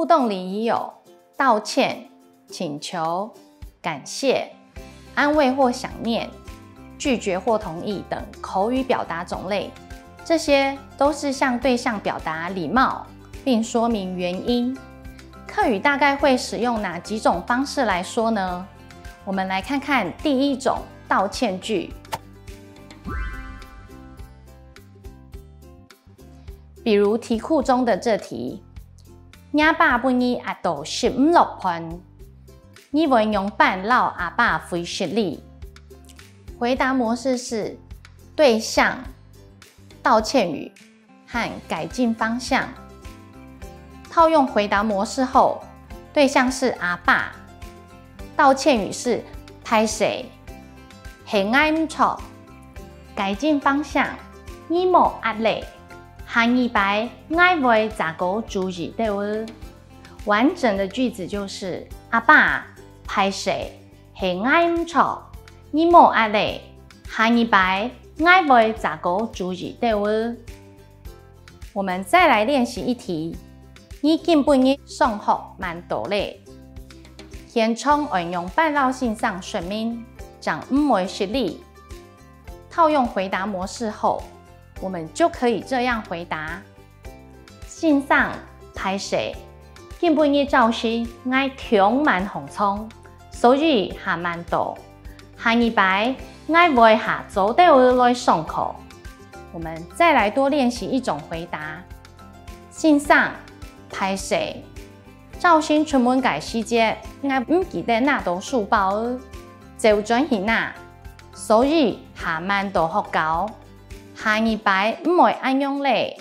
动礼仪有道歉、请求、感谢、安慰或想念、拒绝或同意等口语表达种类，这些都是向对象表达礼貌，并说明原因。客语大概会使用哪几种方式来说呢？我们来看看第一种道歉句。比如题库中的这题，阿爸本日压到15分，你会用办老阿爸回实力。回答模式是对象、道歉语和改进方向。套用回答模式后，对象是阿爸，道歉语是拍谁，很爱唔错，改进方向，你冇压力。下一拜爱会咋个注意对不？完整的句子就是阿爸拍谁很爱唔错，你冇压力。下一拜爱会咋个注意对不？我们再来练习一题。你今本日上学蛮多嘞，现场运用办老信上说明，讲唔会失礼。套用回答模式后，我们就可以这样回答：信上拍谁？今本日教师爱充满红葱，所以还蛮多。下一拜爱会下早点来上课。我们再来多练习一种回答：信上拍谁？教师出门嘅时节，我唔记得拿到书包，就转去拿，所以下蛮多学校。下一拜唔会安用嘞。